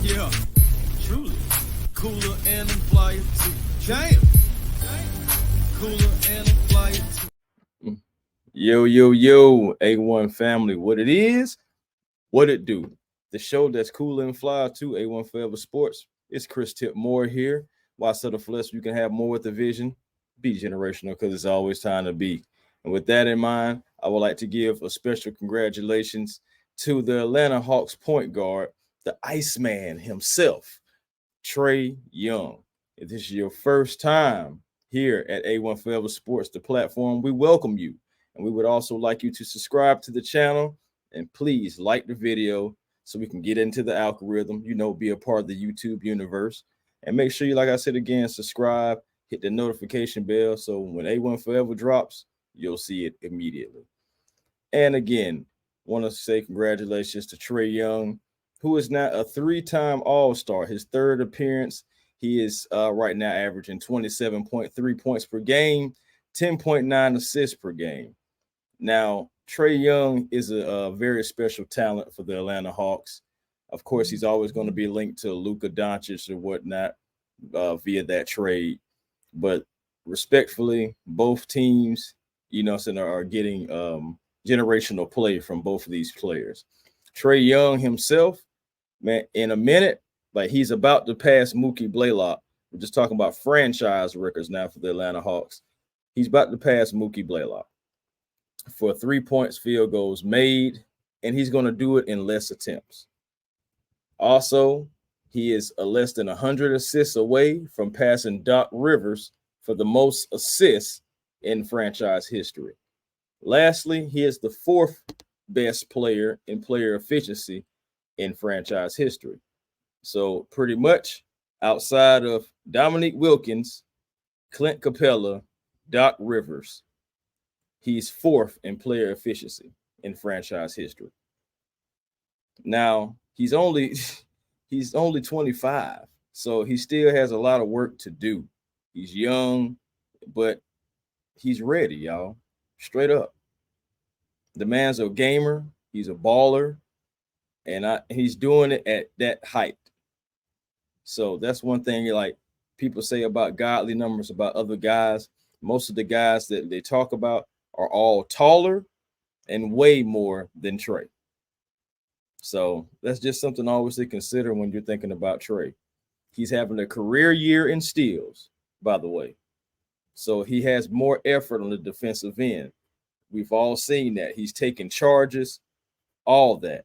Yeah, truly. Cooler and I'm flyer too. Damn. Cooler and I'm flyer too. Yo, A1 family. What it is, what it do. The show that's cool and fly too, A1 Forever Sports. It's Chris Tip Moore here. Why settle for less? You can have more with the vision. Be generational because it's always time to be. And with that in mind, I would like to give a special congratulations to the Atlanta Hawks point guard, the Iceman himself, Trae Young. If this is your first time here at A1 Forever Sports, the platform, we welcome you. And we would also like you to subscribe to the channel and please like the video so we can get into the algorithm, be a part of the YouTube universe. And make sure you, like I said again, subscribe, hit the notification bell so when A1 Forever drops, you'll see it immediately. And again, want to say congratulations to Trae Young, who is now a three-time All-Star. His third appearance, he is right now averaging 27.3 points per game, 10.9 assists per game. Now, Trae Young is a very special talent for the Atlanta Hawks. Of course, he's always going to be linked to Luka Doncic or whatnot via that trade. But respectfully, both teams, are getting generational play from both of these players. Trae Young himself, man, in a minute, like he's about to pass Mookie Blaylock. We're just talking about franchise records now for the Atlanta Hawks. He's about to pass Mookie Blaylock for 3 points, field goals made, and he's going to do it in less attempts. Also, he is less than 100 assists away from passing Doc Rivers for the most assists in franchise history. Lastly, he is the fourth best player in player efficiency in franchise history. So pretty much outside of Dominique Wilkins, Clint Capella, Doc Rivers, he's fourth in player efficiency in franchise history. Now, he's only 25, so he still has a lot of work to do. He's young, but he's ready, y'all. Straight up. The man's a gamer, he's a baller, and he's doing it at that height. So that's one thing like people say about godly numbers about other guys. Most of the guys that they talk about are all taller and way more than Trae. So that's just something always to consider when you're thinking about Trae. He's having a career year in steals, by the way. So he has more effort on the defensive end. We've all seen that. He's taking charges, all that.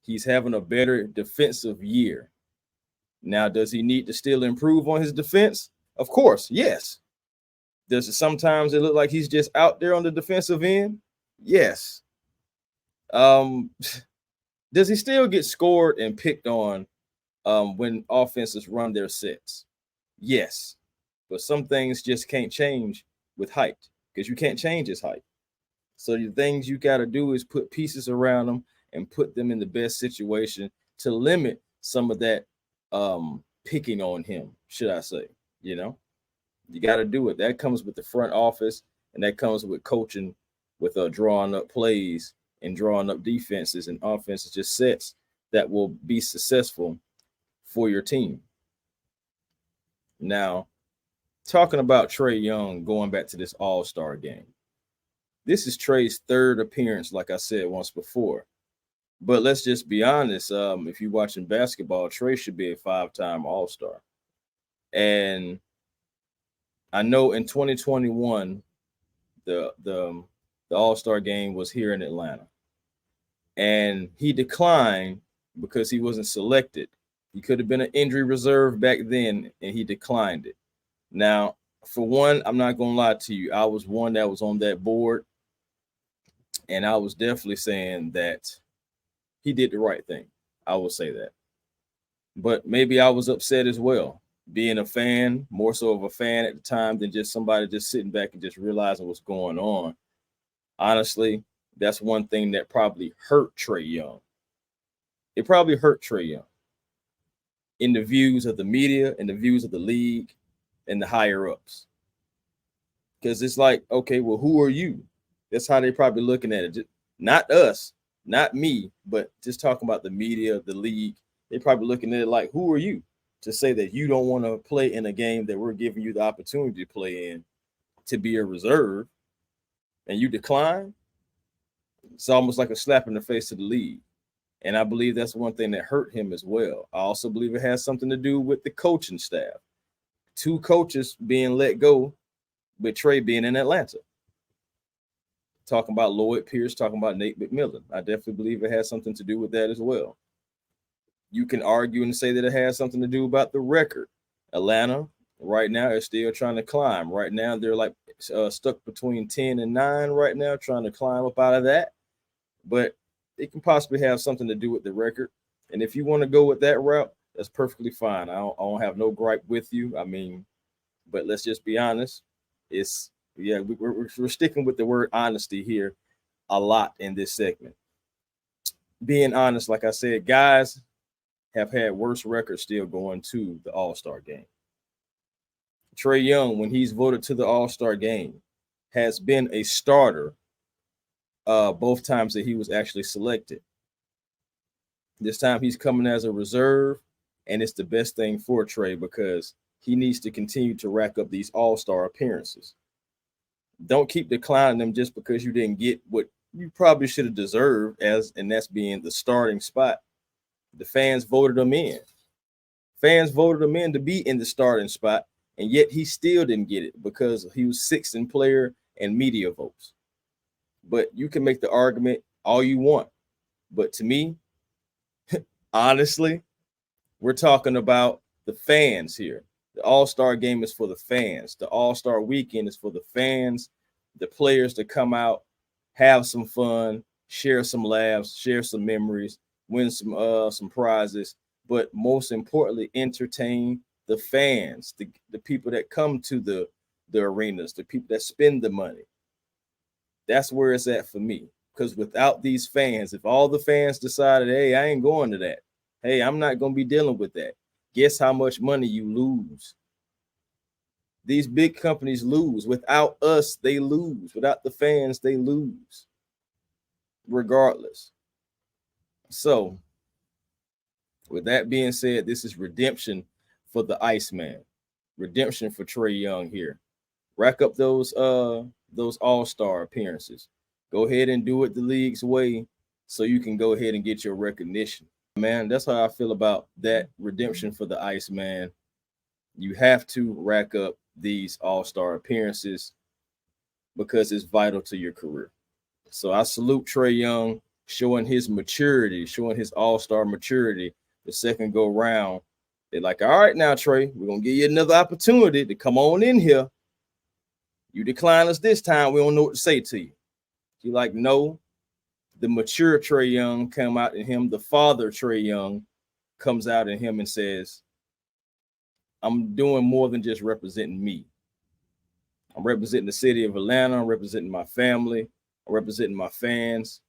He's having a better defensive year. Now, does he need to still improve on his defense? Of course, yes. Does it sometimes look like he's just out there on the defensive end? Yes. Does he still get scored and picked on when offenses run their sets? Yes. But some things just can't change with height because you can't change his height. So the things you got to do is put pieces around him and put them in the best situation to limit some of that picking on him, should I say. You got to do it. That comes with the front office, and that comes with coaching, with drawing up plays and drawing up defenses and offenses, just sets that will be successful for your team. Now, talking about Trae Young, going back to this All-Star game. This is Trae's third appearance, like I said once before. But let's just be honest. If you're watching basketball, Trae should be a 5-time All-Star. And I know in 2021, the All-Star game was here in Atlanta. And he declined because he wasn't selected. He could have been an injury reserve back then, and he declined it. Now, for one, I'm not going to lie to you. I was one that was on that board, and I was definitely saying that he did the right thing. I will say that. But maybe I was upset as well, being a fan, more so of a fan at the time than just somebody just sitting back and just realizing what's going on. Honestly, that's one thing that probably hurt Trae Young. It probably hurt Trae Young in the views of the media and the views of the league and the higher ups. Because it's like, okay, well, who are you? That's how they're probably looking at it. Not us, not me, but just talking about the media, the league. They're probably looking at it like, who are you to say that you don't want to play in a game that we're giving you the opportunity to play in to be a reserve and you decline? It's almost like a slap in the face to the league. And I believe that's one thing that hurt him as well. I also believe it has something to do with the coaching staff. 2 coaches being let go, with Trae being in Atlanta. Talking about Lloyd Pierce, talking about Nate McMillan. I definitely believe it has something to do with that as well. You can argue and say that it has something to do about the record. Atlanta right now is still trying to climb. Right now they're like stuck between 10 and 9 right now, trying to climb up out of that. But it can possibly have something to do with the record. And if you want to go with that route, that's perfectly fine. I don't have no gripe with you. I mean, but let's just be honest. We're sticking with the word honesty here a lot in this segment. Being honest, like I said, guys have had worse records still going to the All-Star game. Trae Young, when he's voted to the All-Star game, has been a starter both times that he was actually selected. This time he's coming as a reserve, and it's the best thing for Trae because he needs to continue to rack up these all-star appearances. Don't keep declining them just because you didn't get what you probably should have deserved, and that's being the starting spot. The fans voted him in. Fans voted him in to be in the starting spot, and yet he still didn't get it because he was 6th in player and media votes. But you can make the argument all you want. But to me, honestly, we're talking about the fans here. The All-Star game is for the fans. The All-Star weekend is for the fans, the players to come out, have some fun, share some laughs, share some memories, win some prizes, but most importantly, entertain the fans, the people that come to the arenas, the people that spend the money. That's where it's at for me. Because without these fans, if all the fans decided, hey, I ain't going to that, hey, I'm not going to be dealing with that, guess how much money you lose? These big companies lose. Without us, they lose. Without the fans, they lose. Regardless. So, with that being said, this is redemption for the Iceman. Redemption for Trae Young here. Rack up those all-star appearances. Go ahead and do it the league's way so you can go ahead and get your recognition. Man, that's how I feel about that redemption for the Iceman. You have to rack up these all-star appearances because it's vital to your career. So I salute Trae Young showing his maturity, showing his all-star maturity the second go round. They're like, all right, now, Trae, we're going to give you another opportunity to come on in here. You decline us this time, we don't know what to say to you. You're like, no. The mature Trae Young come out in him. The father Trae Young comes out in him and says, I'm doing more than just representing me. I'm representing the city of Atlanta. I'm representing my family. I'm representing my fans.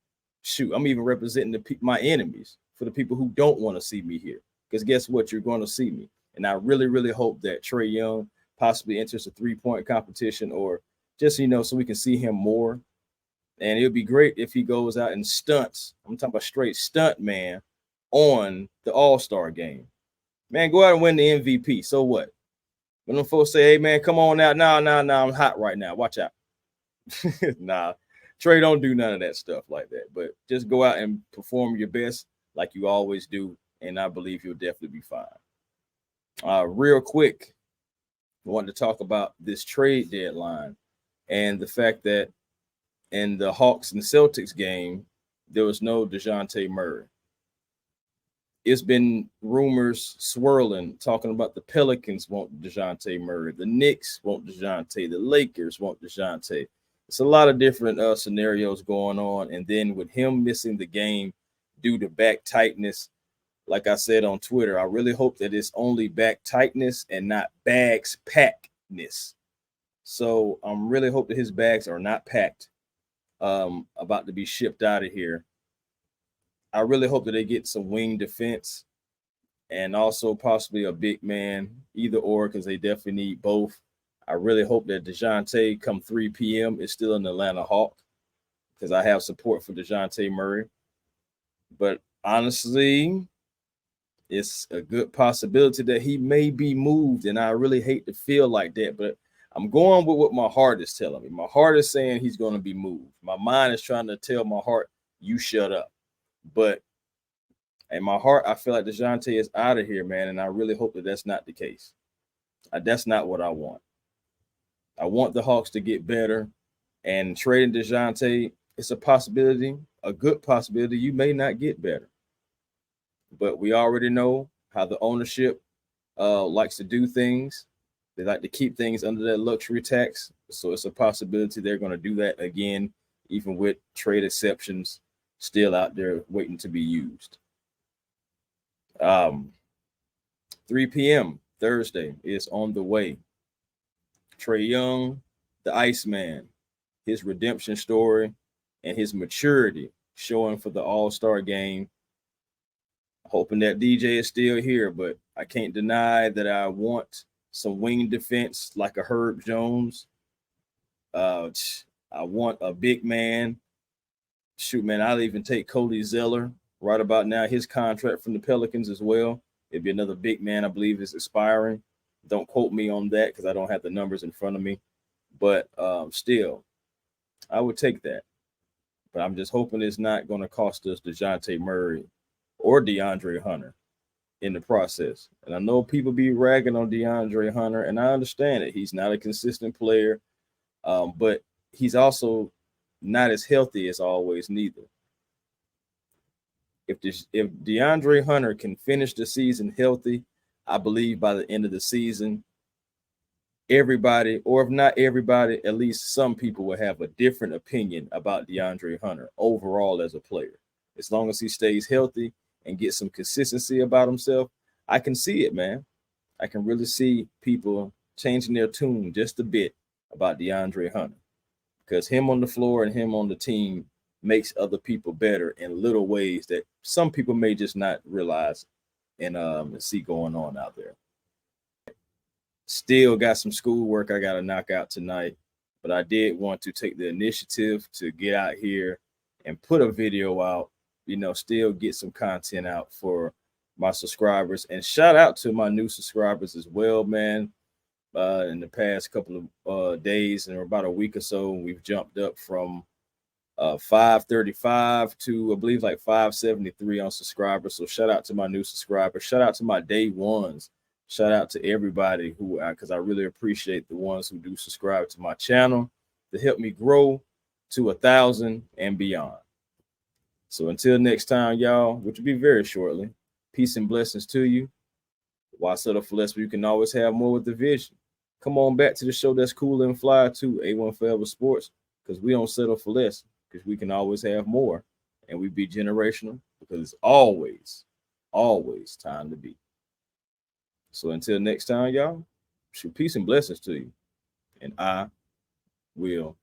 Shoot, I'm even representing my enemies for the people who don't want to see me here. Because guess what? You're going to see me. And I really, really hope that Trae Young possibly enters a 3-point competition or just, so we can see him more. And it would be great if he goes out and stunts. I'm talking about straight stunt, man, on the All-Star game. Man, go out and win the MVP. So what? When them folks say, hey, man, come on out. Nah, I'm hot right now. Watch out. Nah, Trae, don't do none of that stuff like that. But just go out and perform your best like you always do, and I believe you'll definitely be fine. Real quick, I wanted to talk about this trade deadline and the fact that in the Hawks and Celtics game, there was no DeJounte Murray. It's been rumors swirling, talking about the Pelicans want DeJounte Murray, the Knicks want DeJounte, the Lakers want DeJounte. It's a lot of different scenarios going on. And then with him missing the game due to back tightness, like I said on Twitter, I really hope that it's only back tightness and not bags packedness. So I'm really hope that his bags are not packed, about to be shipped out of here. I really hope that they get some wing defense and also possibly a big man, either or, because they definitely need both. I really hope that DeJounte come 3 p.m. is still an Atlanta Hawk because I have support for DeJounte Murray. But honestly, it's a good possibility that he may be moved, and I really hate to feel like that, but I'm going with what my heart is telling me. My heart is saying he's going to be moved. My mind is trying to tell my heart, you shut up. But in my heart, I feel like DeJounte is out of here, man, and I really hope that that's not the case. That's not what I want. I want the Hawks to get better, and trading DeJounte, it's a possibility, a good possibility. You may not get better, but we already know how the ownership likes to do things. They like to keep things under that luxury tax, so it's a possibility they're going to do that again, even with trade exceptions still out there waiting to be used. 3 p.m. Thursday is on the way. Trae Young, the Iceman, his redemption story and his maturity showing for the All-Star game. Hoping that DJ is still here, but I can't deny that I want some wing defense like a Herb Jones. I want a big man. Shoot, man, I'll even take Cody Zeller right about now. His contract from the Pelicans as well. It'd be another big man, I believe, is expiring. Don't quote me on that because I don't have the numbers in front of me. But still, I would take that. But I'm just hoping it's not going to cost us DeJounte Murray or DeAndre Hunter in the process. And I know people be ragging on DeAndre Hunter, and I understand it. He's not a consistent player, but he's also not as healthy as always neither. If DeAndre Hunter can finish the season healthy, I believe by the end of the season, everybody, or if not everybody, at least some people will have a different opinion about DeAndre Hunter overall as a player. As long as he stays healthy and gets some consistency about himself, I can see it, man. I can really see people changing their tune just a bit about DeAndre Hunter, because him on the floor and him on the team makes other people better in little ways that some people may just not realize and see going on out there. Still got some schoolwork I got to knock out tonight, but I did want to take the initiative to get out here and put a video out, still get some content out for my subscribers. And shout out to my new subscribers as well, man. In the past couple of days and about a week or so, we've jumped up from 535 to I believe like 573 on subscribers. So shout out to my new subscribers. Shout out to my day ones. Shout out to everybody who, because I really appreciate the ones who do subscribe to my channel to help me grow to 1,000 and beyond. So until next time, y'all, which will be very shortly, peace and blessings to you. Why settle for less? You can always have more with the vision. Come on back to the show that's cool and fly too, A1 Forever Sports, because we don't settle for less, because we can always have more, and we be generational, because it's always, always time to be. So until next time, y'all, peace and blessings to you, and I will